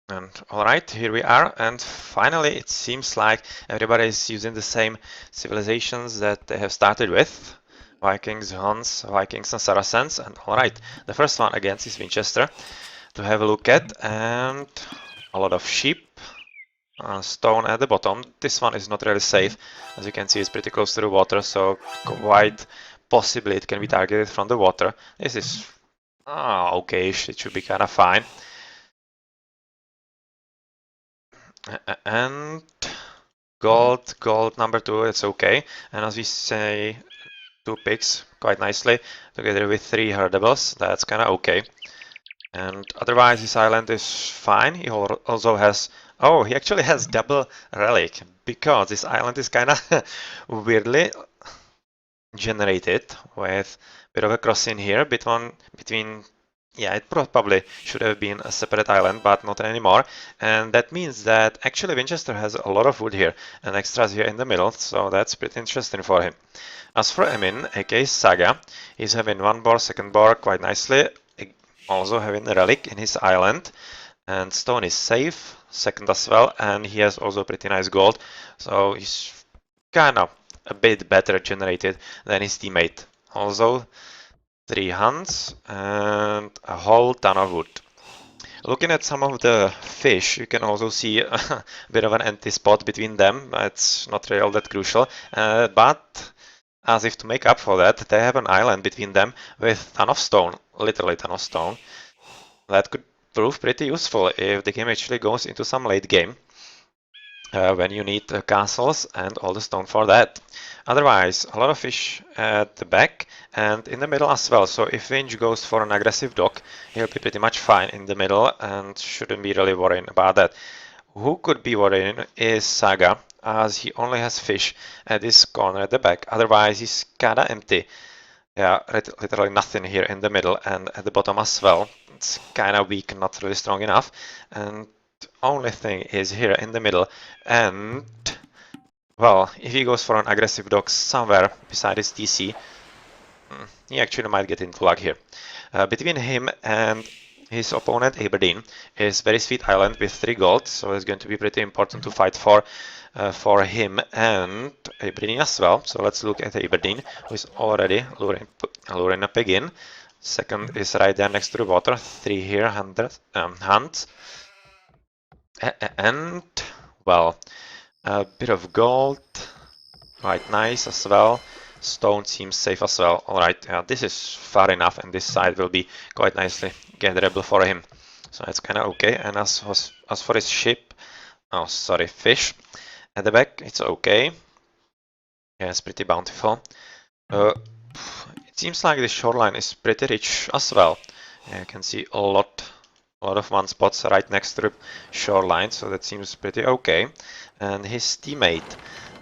And alright, here we are, and finally it seems like everybody is using the same civilizations that they have started with. Vikings, Huns, Vikings and Saracens, and alright, the first one against is Winchester to have a look at, and a lot of sheep, stone at the bottom. This one is not really safe, as you can see it's pretty close to the water, so quite possibly it can be targeted from the water. This is okay-ish, it should be kind of fine. And gold number 2, it's okay. And as we say, 2 pigs quite nicely, together with 3 herdables, that's kind of okay. And otherwise this island is fine. He also has, oh, he actually has double relic, because this island is kind of weirdly generated with a bit of a crossing here between yeah, it probably should have been a separate island, but not anymore. And that means that actually Winchester has a lot of wood here and extras here in the middle, so that's pretty interesting for him. As for Emin, aka Saga, he's having one boar, second boar quite nicely, also having a relic in his island. And stone is safe, second as well, and he has also pretty nice gold, so he's kind of a bit better generated than his teammate. Also, 3 hunts and a whole ton of wood. Looking at some of the fish, you can also see a bit of an empty spot between them. It's not really all that crucial, but as if to make up for that, they have an island between them with ton of stone, literally ton of stone. That could prove pretty useful if the game actually goes into some late game. When you need castles and all the stone for that. Otherwise, a lot of fish at the back and in the middle as well. So if Winch goes for an aggressive dock, he'll be pretty much fine in the middle and shouldn't be really worrying about that. Who could be worrying is Saga, as he only has fish at this corner at the back. Otherwise, he's kinda empty. Yeah, literally nothing here in the middle and at the bottom as well. It's kinda weak, not really strong enough. And only thing is here in the middle, and well, if he goes for an aggressive dock somewhere beside his TC, he actually might get into luck here. Between him and his opponent Aberdeen is very sweet island with 3 gold, so it's going to be pretty important to fight for him and Aberdeen as well. So let's look at Aberdeen, who is already luring a pig in. Second is right there next to the water, 3 here, hunts. And, well, a bit of gold, quite nice as well. Stone seems safe as well. Alright, this is far enough, and this side will be quite nicely gatherable for him. So that's kind of okay. And as for his ship, oh sorry, fish at the back, it's okay. Yeah, it's pretty bountiful. It seems like the shoreline is pretty rich as well. Yeah, you can see a lot of one spots right next to the shoreline, so that seems pretty okay. And his teammate,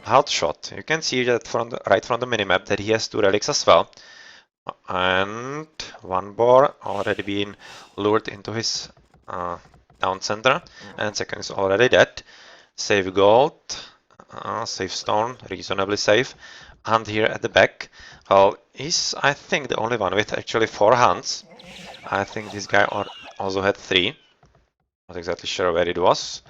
Hotshot, you can see that right from the minimap that he has 2 relics as well. And one boar already been lured into his town center, and second is already dead. Save gold, save stone, reasonably safe. Hunt here at the back. Well, he's, I think, the only one with actually 4 hunts. I think this guy also had 3. Not exactly sure where it was.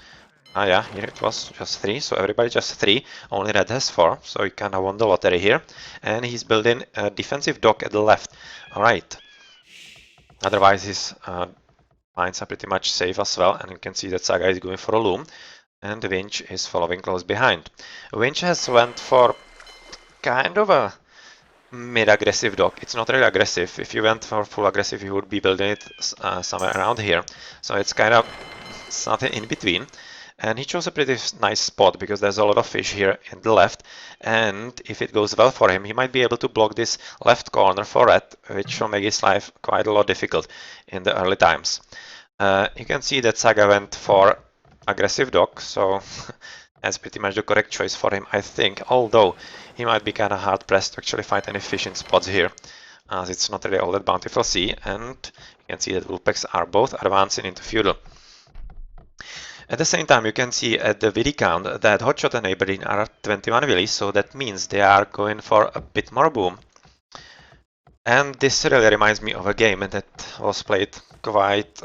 Ah yeah, here it was, just 3, so everybody just 3, only red has 4, so he kinda won the lottery here. And he's building a defensive dock at the left. Alright. Otherwise his lines are pretty much safe as well, and you can see that Saga is going for a loom, and the Winch is following close behind. Winch has went for kind of a mid-aggressive dock. It's not really aggressive. If you went for full aggressive, you would be building it somewhere around here. So it's kind of something in between. And he chose a pretty nice spot because there's a lot of fish here in the left. And if it goes well for him, he might be able to block this left corner for red, which will make his life quite a lot difficult in the early times. You can see that Saga went for aggressive dock, so that's pretty much the correct choice for him, I think. Although he might be kind of hard pressed to actually find any fishing spots here, as it's not really all that bountiful sea. And you can see that WolfpacKs are both advancing into feudal. At the same time, you can see at the villi count that Hotshot and Aberdeen are at 21 villis, so that means they are going for a bit more boom. And this really reminds me of a game that was played quite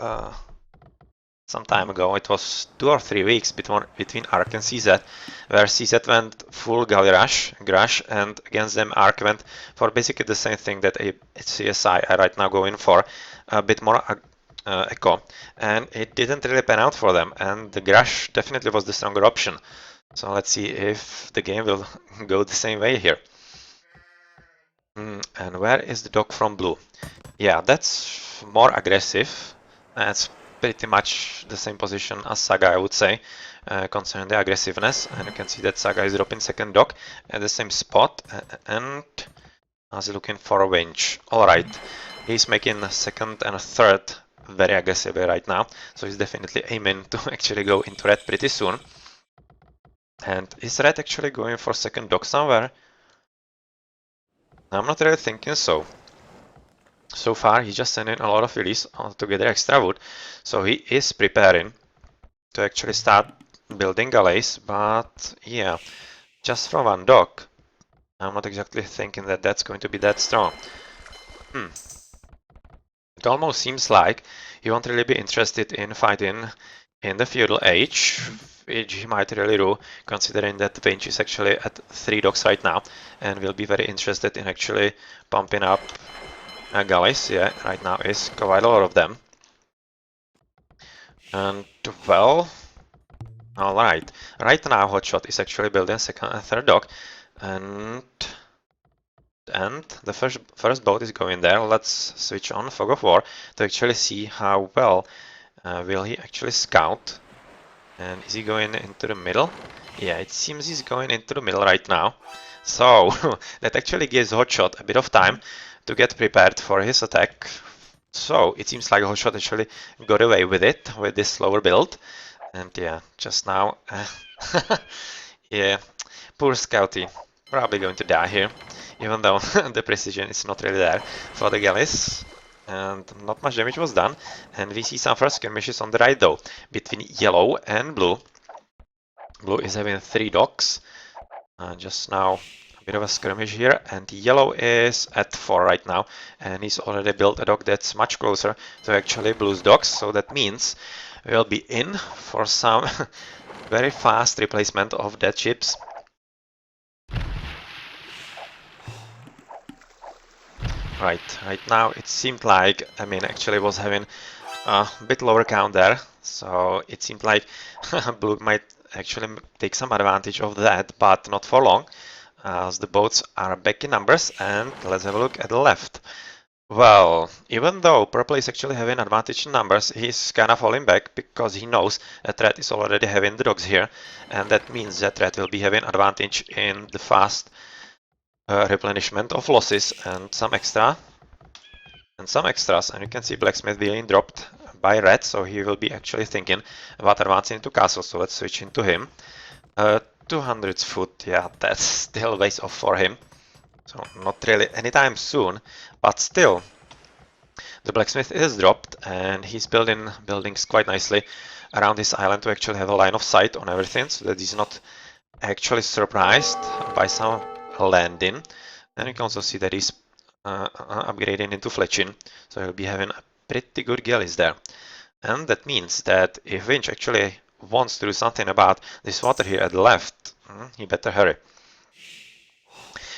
some time ago. It was 2 or 3 weeks between Ark and CZ, where CZ went full Galley Grush, and against them Ark went for basically the same thing that a CSI are right now going for, a bit more echo, and it didn't really pan out for them, and the Grush definitely was the stronger option. So let's see if the game will go the same way here. And where is the dog from blue? Yeah, that's more aggressive. That's pretty much the same position as Saga, I would say, concerning the aggressiveness. And you can see that Saga is dropping second dog at the same spot, and is looking for a winch. Alright, he's making a second and a third very aggressively right now, so he's definitely aiming to actually go into red pretty soon. And is red actually going for second dog somewhere? I'm not really thinking so. So far, he's just sending a lot of release to gather extra wood, so he is preparing to actually start building galleys, but yeah, just from one dock, I'm not exactly thinking that that's going to be that strong. It almost seems like he won't really be interested in fighting in the feudal age, which he might really do, considering that Vinci is actually at 3 docks right now, and will be very interested in actually pumping up galleys. Yeah, right now is quite a lot of them. And well, alright. Right now Hotshot is actually building second and third dock, and the first boat is going there. Let's switch on Fog of War to actually see how well will he actually scout. And is he going into the middle? Yeah, it seems he's going into the middle right now. So that actually gives Hotshot a bit of time to get prepared for his attack. So it seems like Hotshot actually got away with it with this slower build. And yeah, just now, yeah, poor Scouty, probably going to die here, even though the precision is not really there for the galleys. And not much damage was done, and we see some first skirmishes on the right though, between yellow and blue. Blue is having 3 docks, just now a bit of a skirmish here, and yellow is at 4 right now, and he's already built a dock that's much closer to actually blue's docks, so that means we'll be in for some very fast replacement of dead ships. Right now it seemed like Amin actually was having a bit lower count there, so it seemed like blue might actually take some advantage of that, but not for long, as the boats are back in numbers. And let's have a look at the left. Well, even though purple is actually having advantage in numbers, he's kind of falling back because he knows that red is already having the dogs here, and that means that red will be having advantage in the fast replenishment of losses and some extras. And you can see blacksmith being dropped by red, so he will be actually thinking about advancing into castle. So let's switch into him. 200 foot, yeah, that's still ways off for him. So not really anytime soon, but still. The blacksmith is dropped, and he's building buildings quite nicely around his island to actually have a line of sight on everything, so that he's not actually surprised by some landing. And you can also see that he's upgrading into fletching, so he'll be having a pretty good galleys there. And that means that if Winch actually wants to do something about this water here at the left, he better hurry.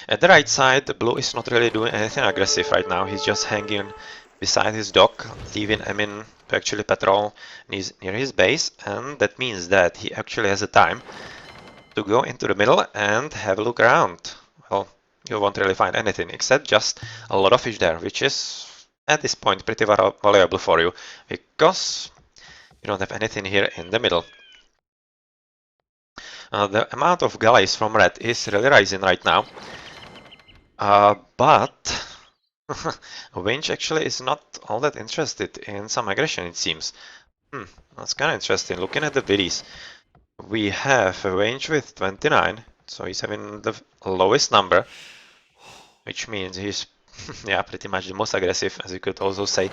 At the right side, the blue is not really doing anything aggressive right now. He's just hanging beside his dock, leaving Emin to actually patrol near his base, and that means that he actually has a time to go into the middle and have a look around. Well, you won't really find anything except just a lot of fish there, which is at this point pretty valuable for you, because you don't have anything here in the middle. The amount of galleys from red is really rising right now, but Winch actually is not all that interested in some aggression, it seems. That's kind of interesting. Looking at the biddies, we have a range with 29, so he's having the lowest number, which means he's yeah, pretty much the most aggressive, as you could also say,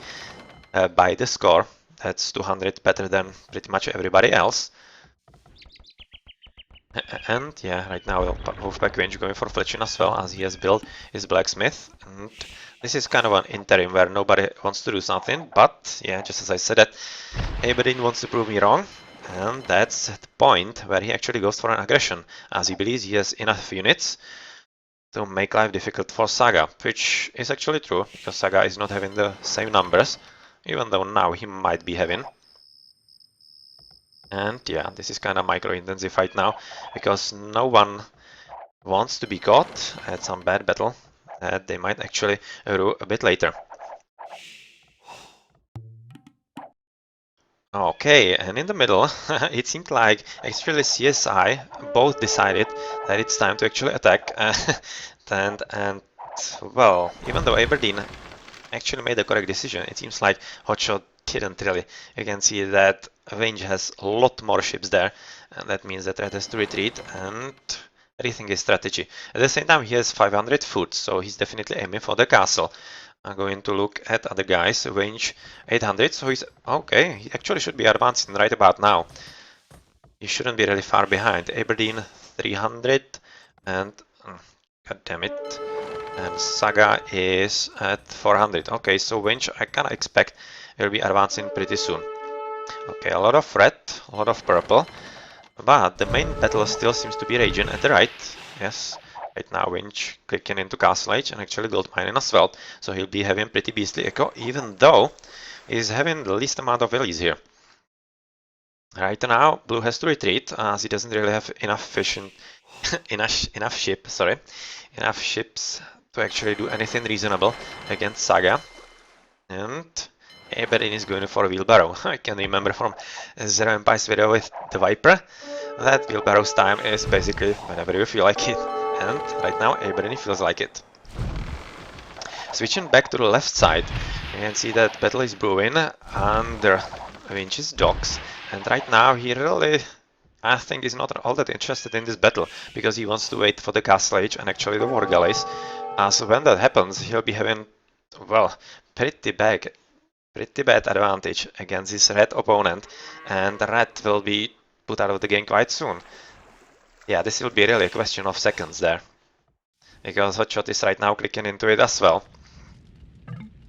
by the score. That's 200 better than pretty much everybody else. And yeah, right now WolfpacK range going for fletching as well, as he has built his blacksmith, and This is kind of an interim where nobody wants to do something, but yeah, just as I said that, Aberdeen wants to prove me wrong, and that's the point where he actually goes for an aggression, as he believes he has enough units to make life difficult for Saga, which is actually true, because Saga is not having the same numbers, even though now he might be having. And yeah, this is kind of micro-intensive right now, because no one wants to be caught at some bad battle that they might actually rue a bit later. Okay, and in the middle, it seemed like actually CSI both decided that it's time to actually attack, and well, even though Aberdeen actually made the correct decision, it seems like Hotshot didn't really. You can see that Range has a lot more ships there, and that means that Red has to retreat and rethink his strategy. At the same time, he has 500 foot, so he's definitely aiming for the castle. I'm going to look at other guys, range 800, so he's okay, he actually should be advancing right about now. He shouldn't be really far behind. Aberdeen 300 and god damn it. And Saga is at 400. Okay, so range I kinda expect will be advancing pretty soon. Okay, a lot of red, a lot of purple. But the main battle still seems to be raging at the right. Yes, right now Winch clicking into Castle Age and actually gold mining as well. So he'll be having pretty beastly echo, even though he's having the least amount of rallies here. Right now, Blue has to retreat as he doesn't really have enough fish in enough ships to actually do anything reasonable against Saga. And Aberdeen is going for a wheelbarrow. I can remember from Zero Empire's video with the Viper that wheelbarrow's time is basically whenever you feel like it. And right now Aberdeen feels like it. Switching back to the left side, you can see that battle is brewing under Winch's docks. And right now he really, I think, is not all that interested in this battle, because he wants to wait for the Castle Age and actually the War Galleys. So when that happens, he'll be having, well, pretty bad advantage against his red opponent, and red will be put out of the game quite soon. Yeah, this will be really a question of seconds there, because Hotshot is right now clicking into it as well,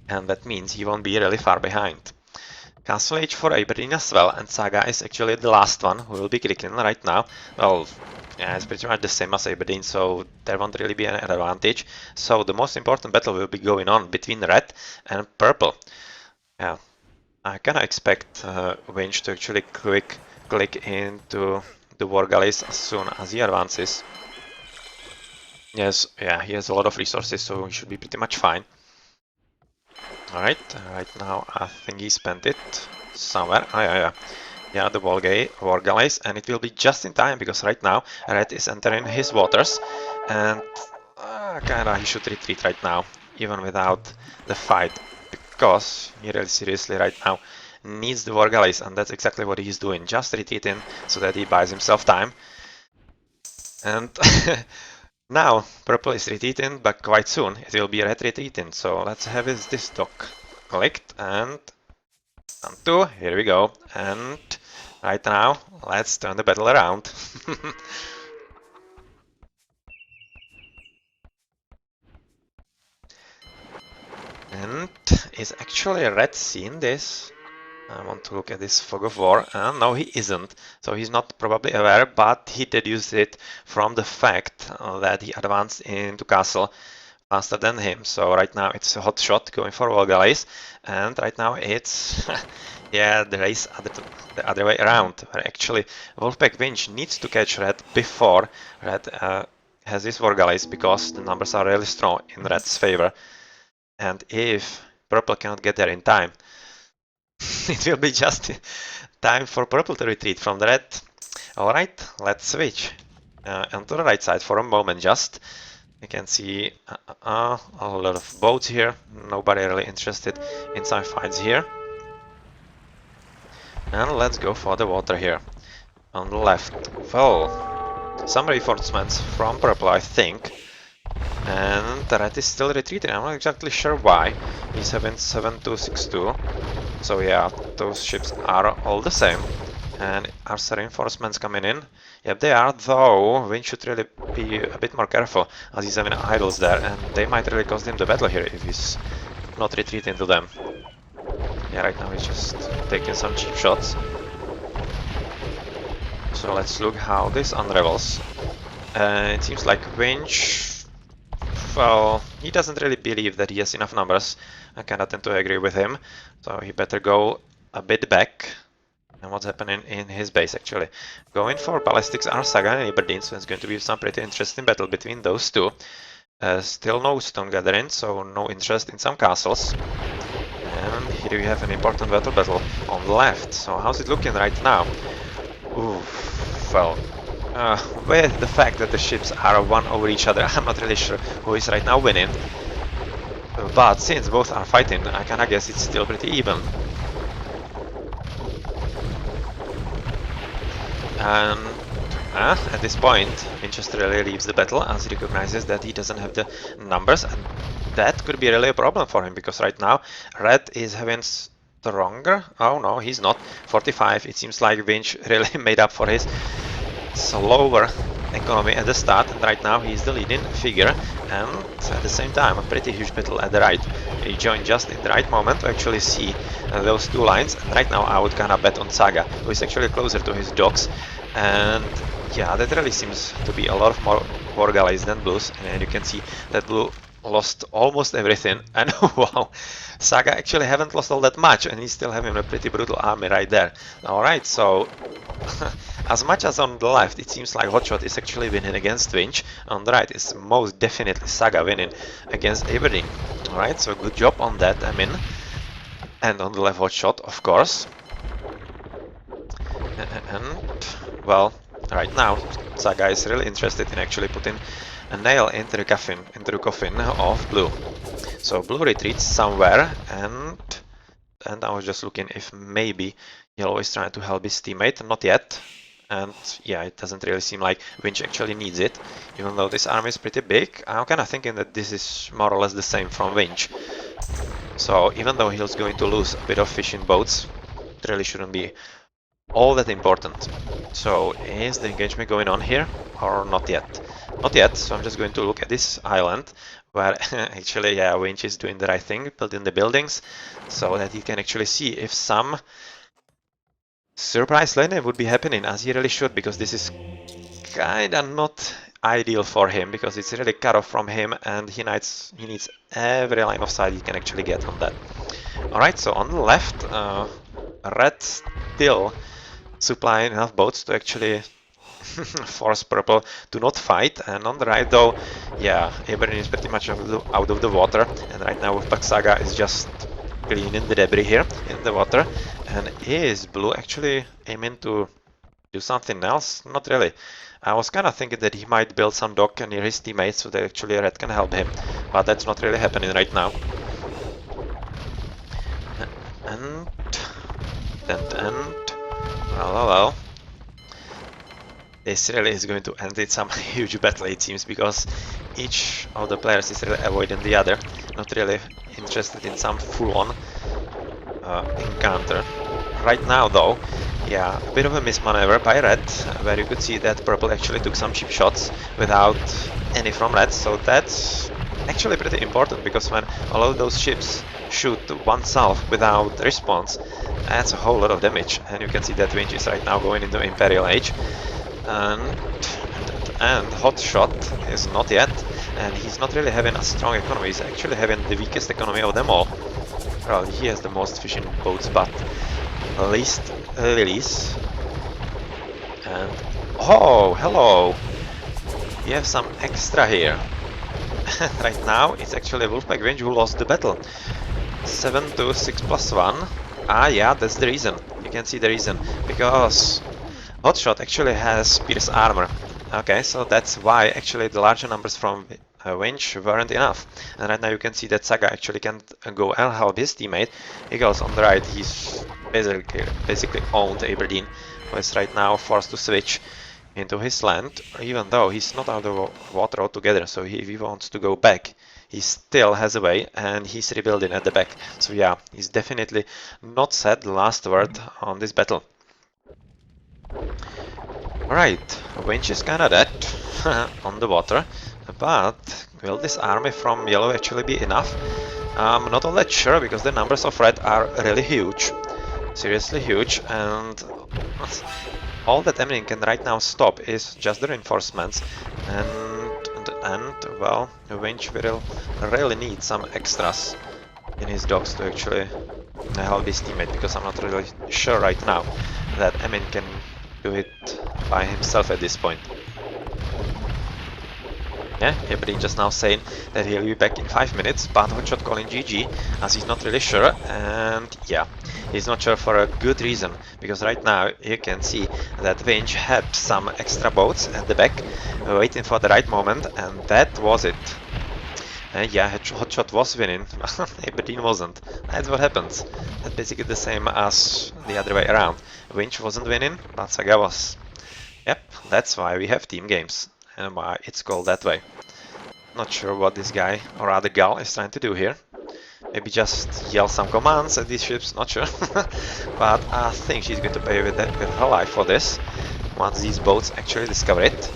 and that means he won't be really far behind. Castle Age for Aberdeen as well, and Saga is actually the last one who will be clicking right now. Well, yeah, it's pretty much the same as Aberdeen, so there won't really be an advantage. So the most important battle will be going on between red and purple. Yeah, I kinda expect Winch to actually click into the War Galleys as soon as he advances. Yes, yeah, he has a lot of resources, so he should be pretty much fine. Alright, right now I think he spent it somewhere. Oh yeah, yeah, the War Galleys, and it will be just in time, because right now red is entering his waters, and kinda he should retreat right now, even without the fight, because he really seriously right now needs the War Galleys, and that's exactly what he's doing, just retreating so that he buys himself time. And now purple is retreating, but quite soon it will be red retreating, so let's have this dock clicked, and 2, here we go, and right now let's turn the battle around. And is actually red seeing this? I want to look at this fog of war. No, he isn't. So he's not probably aware, but he deduced it from the fact that he advanced into castle faster than him. So right now it's a hot shot going for War Galleys, and right now it's yeah, the race the other way around, where actually WolfpacK Winch needs to catch red before red has his War Galleys, because the numbers are really strong in red's favor. And if purple cannot get there in time, it will be just time for purple to retreat from the red. Alright, let's switch onto the right side for a moment just. You can see a lot of boats here, nobody really interested in some fights here. And let's go for the water here. On the left, well, some reinforcements from purple, I think. And the red is still retreating, I'm not exactly sure why. He's having 7262. So yeah, those ships are all the same. And are some reinforcements coming in? Yep, they are, though Win should really be a bit more careful, as he's having idols there, and they might really cost him the battle here if he's not retreating to them. Yeah, right now he's just taking some cheap shots. So let's look how this unravels. It seems like Winch, well, he doesn't really believe that he has enough numbers. I kinda tend to agree with him, so he better go a bit back. And what's happening in his base actually. Going for ballistics are Saga and Aberdeen, so it's going to be some pretty interesting battle between those two. Still no stone gathering, so no interest in some castles. And here we have an important battle on the left. So how's it looking right now? Ooh, well, with the fact that the ships are one over each other, I'm not really sure who is right now winning. But since both are fighting, I kinda guess it's still pretty even. And at this point, Winchester really leaves the battle as he recognizes that he doesn't have the numbers, and that could be really a problem for him because right now Red is having stronger. Oh no, he's not. 45. It seems like Winch really made up for his slower economy at the start, and right now he's the leading figure, and at the same time a pretty huge battle at the right. He joined just in the right moment to actually see those two lines, and right now I would kinda bet on Saga, who is actually closer to his docks, and yeah, that really seems to be a lot of more war galleys than Blues, and you can see that Blue lost almost everything, and wow, Saga actually haven't lost all that much, and he's still having a pretty brutal army right there. Alright, so as much as on the left it seems like Hotshot is actually winning against Winch, on the right is most definitely Saga winning against Aberdeen. Alright, so good job on that, I mean. And on the left Hotshot, of course. And, well, right now Saga is really interested in actually putting a nail into the coffin of Blue. So Blue retreats somewhere, and I was just looking if maybe Yellow is trying to help his teammate. Not yet. And yeah, it doesn't really seem like Winch actually needs it. Even though this army is pretty big, I'm kind of thinking that this is more or less the same from Winch. So even though he's going to lose a bit of fishing boats, it really shouldn't be all that important. So is the engagement going on here or not yet? Not yet, so I'm just going to look at this island where actually, yeah, Winch is doing the right thing, building the buildings so that he can actually see if some surprise landing would be happening, as he really should, because this is kinda not ideal for him, because it's really cut off from him and he needs every line of sight he can actually get on that. Alright, so on the left, Red still supplying enough boats to actually force Purple to not fight, and on the right though, yeah, Aberdeen is pretty much out of the water, and right now WolfpacK Saga is just cleaning the debris here in the water. And is Blue actually aiming to do something else? Not really. I was kind of thinking that he might build some dock near his teammates so that actually Red can help him, but that's not really happening right now. And well. This really is going to end in some huge battle, it seems, because each of the players is really avoiding the other, not really interested in some full-on encounter. Right now, though, yeah, a bit of a mismaneuver by Red, where you could see that Purple actually took some cheap shots without any from Red, so that's actually pretty important, because when all of those ships shoot oneself without response, that's a whole lot of damage, and you can see that Winch is right now going into Imperial Age. And Hotshot is not yet, and he's not really having a strong economy, he's actually having the weakest economy of them all. Well, he has the most fishing boats, but least lilies. And oh, hello! We have some extra here. Right now, it's actually WolfpacK Winch who lost the battle. 7 to 6 plus 1. Ah, yeah, that's the reason. You can see the reason. Because Hotshot actually has pierce armor. Okay, so that's why actually the larger numbers from Winch weren't enough. And right now you can see that Saga actually can't go and help his teammate, because on the right he's basically owned Aberdeen, who is right now forced to switch into his land, even though he's not out of water altogether, so if he wants to go back, he still has a way, and he's rebuilding at the back. So yeah, he's definitely not said the last word on this battle. Right, Winch is kinda dead on the water, but will this army from yellow actually be enough? I'm not all that sure because the numbers of red are really huge, seriously huge, and all that Eminem can right now stop is just the reinforcements, and well, Winch will really need some extras in his docks to actually help his teammate, because I'm not really sure right now that Emin can do it by himself at this point. Yeah, everybody just now saying that he'll be back in 5 minutes, but Hotshot calling GG as he's not really sure, and yeah, he's not sure for a good reason, because right now you can see that Winch had some extra boats at the back waiting for the right moment, and that was it. Yeah, Hotshot was winning, Aberdeen wasn't. That's what happens. That's basically the same as the other way around. Winch wasn't winning, but Saga was. Yep, that's why we have team games, and why it's called that way. Not sure what this guy, or rather gal, is trying to do here. Maybe just yell some commands at these ships, not sure. But I think she's going to pay with her life for this, once these boats actually discover it.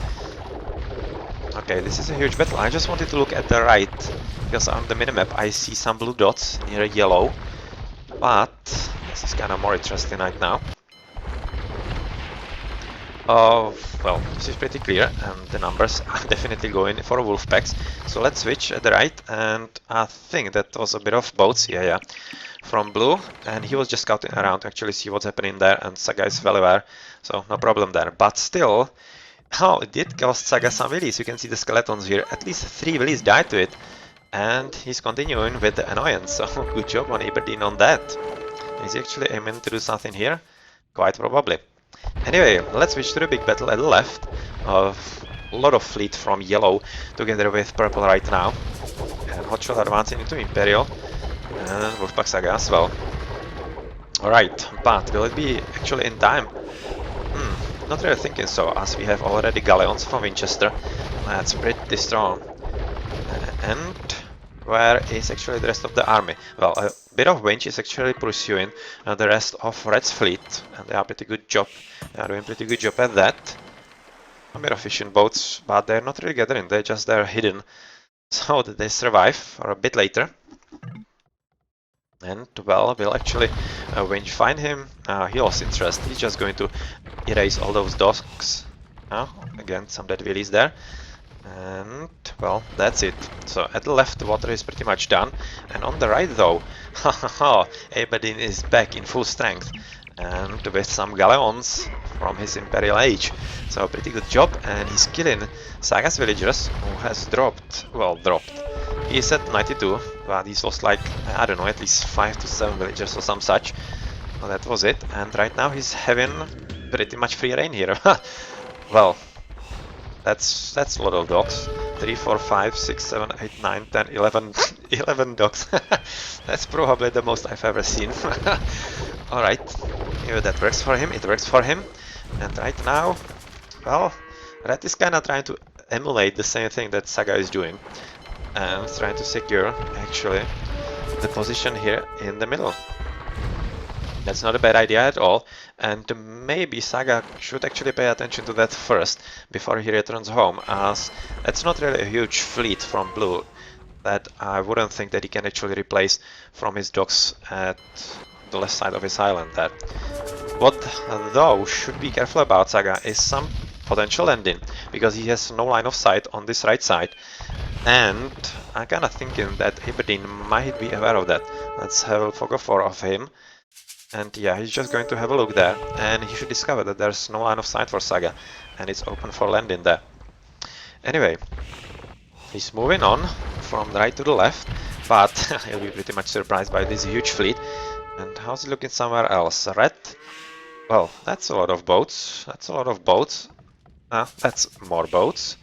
Okay, this is a huge battle. I just wanted to look at the right, because on the minimap I see some blue dots near yellow, but this is kind of more interesting right now. Well, this is pretty clear, and the numbers are definitely going for WolfpacKs. So let's switch at the right, and I think that was a bit of boats, yeah, from blue, and he was just scouting around to actually see what's happening there, and Saga is well aware, so no problem there. But still, oh, it did cost Saga some willies. You can see the skeletons here. At least 3 willies died to it. And he's continuing with the annoyance. So good job on Aberdeen on that. Is he actually aiming to do something here? Quite probably. Anyway, let's switch to the big battle at the left. A lot of fleet from yellow together with purple right now. And Hotshot advancing into Imperial. And WolfpacK Saga as well. Alright, but will it be actually in time? Not really thinking so, as we have already galleons from Winchester. That's pretty strong. And where is actually the rest of the army? Well, a bit of Winch is actually pursuing the rest of Red's fleet, and they are pretty good job. They are doing pretty good job at that. A bit of fishing boats, but they're not really gathering. They're just there hidden, so that they survive for a bit later. And well, we'll actually Winch find him. He lost interest. He's just going to erase all those docks. Again, some dead wheelies there. And well, that's it. So at the left the water is pretty much done. And on the right though, Aberdeen is back in full strength. And with some galleons from his Imperial age. So pretty good job, and he's killing Saga's villagers, who has dropped. He's at 92, but he's lost like, I don't know, at least 5 to 7 villagers or some such. Well, that was it, and right now he's having pretty much free reign here. Well, that's a lot of dogs. 3, 4, 5, 6, 7, 8, 9, 10, 11, 11 dogs. That's probably the most I've ever seen. Alright, if that works for him, it works for him. And right now, well, Red is kinda trying to emulate the same thing that Saga is doing. And trying to secure, actually, the position here in the middle. That's not a bad idea at all, and maybe Saga should actually pay attention to that first, before he returns home, as it's not really a huge fleet from blue that I wouldn't think that he can actually replace from his docks at the left side of his island there. What though should be careful about Saga is some potential landing, because he has no line of sight on this right side, and I'm kinda thinking that Aberdeen might be aware of that. Let's have a fog of 4 of him. And yeah, he's just going to have a look there, and he should discover that there's no line of sight for Saga, and it's open for landing there. Anyway, he's moving on from the right to the left, but he'll be pretty much surprised by this huge fleet. And how's it looking somewhere else? Red? Well, that's a lot of boats. That's a lot of boats. That's more boats.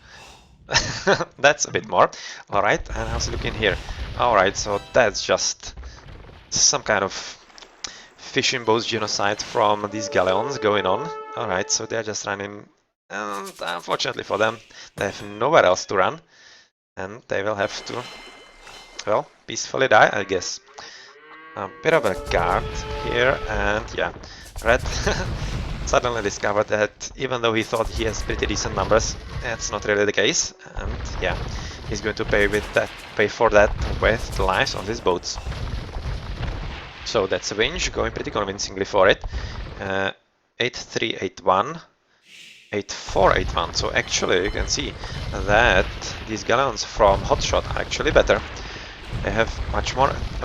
That's a bit more. Alright, and how's it looking here? Alright, so that's just some kind of fishing boats genocide from these galleons going on. Alright, so they're just running, and unfortunately for them, they have nowhere else to run, and they will have to, well, peacefully die, I guess. A bit of a guard here, and yeah, Red suddenly discovered that even though he thought he has pretty decent numbers, that's not really the case. And yeah, he's going to pay for that with the lives on his boats. So that's a Winch going pretty convincingly for it. 8-3-8-1. 8-4-8-1. So actually you can see that these galleons from Hotshot are actually better. They have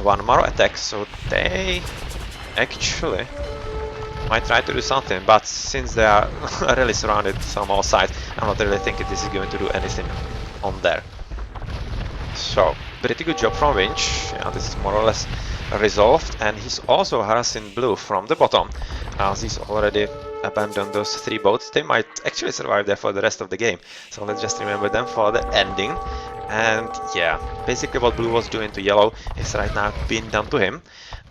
one more attack, so they actually might try to do something, but since they are really surrounded from all sides, I'm not really thinking this is going to do anything on there. So, pretty good job from Winch. Yeah, this is more or less resolved, and he's also harassing Blue from the bottom. As he's already abandoned those 3 boats, they might actually survive there for the rest of the game. So let's just remember them for the ending. And yeah, basically what Blue was doing to Yellow is right now pinned down to him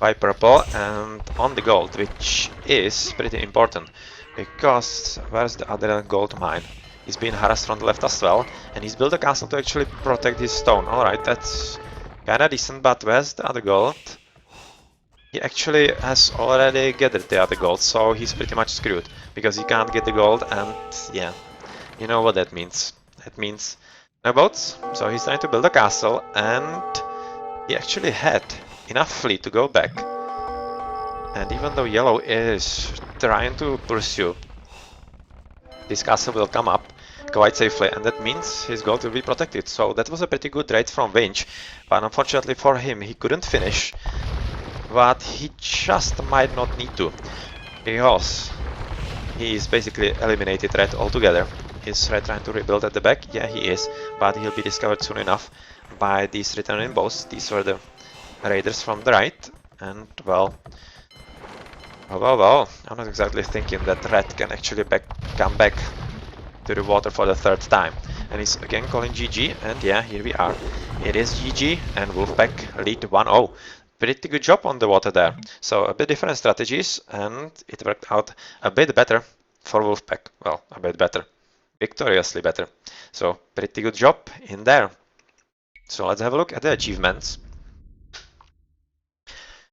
by Purple and on the gold, which is pretty important, because where's the other gold mine? He's been harassed from the left as well, and he's built a castle to actually protect his stone. Alright, that's kinda decent, but where's the other gold? He actually has already gathered the other gold, so he's pretty much screwed, because he can't get the gold, and yeah, you know what that means. That means no boats, so he's trying to build a castle, and he actually had enough fleet to go back. And even though Yellow is trying to pursue, this castle will come up quite safely, and that means his gold will be protected. So that was a pretty good raid from Winch, but unfortunately for him, he couldn't finish. But he just might not need to, because he is basically eliminated Red altogether. Is Red trying to rebuild at the back? Yeah, he is, but he'll be discovered soon enough by these returning boats. These were the raiders from the right, and well, I'm not exactly thinking that Red can actually come back to the water for the 3rd time. And he's again calling GG, and yeah, here we are. It is GG, and WolfpacK lead 1-0. Pretty good job on the water there. So a bit different strategies, and it worked out a bit better for WolfpacK. Well, a bit better. Victoriously better. So pretty good job in there. So let's have a look at the achievements.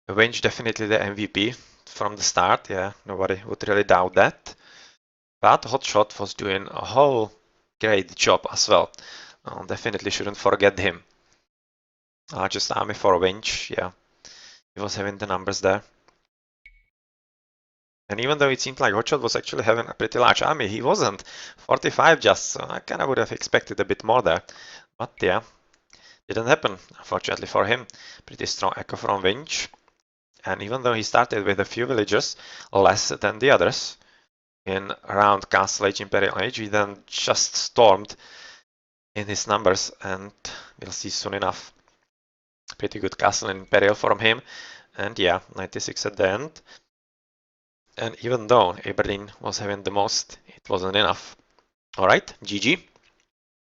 Winch definitely the MVP from the start, yeah, nobody would really doubt that. But Hotshot was doing a whole great job as well. Definitely shouldn't forget him. Largest army for Winch, yeah. He was having the numbers there. And even though it seemed like Hotshot was actually having a pretty large army, he wasn't. 45 just, so I kinda would have expected a bit more there. But yeah, didn't happen, unfortunately for him. Pretty strong echo from Winch. And even though he started with a few villagers less than the others in around Castle Age, Imperial Age, he then just stormed in his numbers, and we'll see soon enough. Pretty good Castle in Imperial from him, and yeah, 96 at the end. And even though Aberdeen was having the most, it wasn't enough. Alright, GG.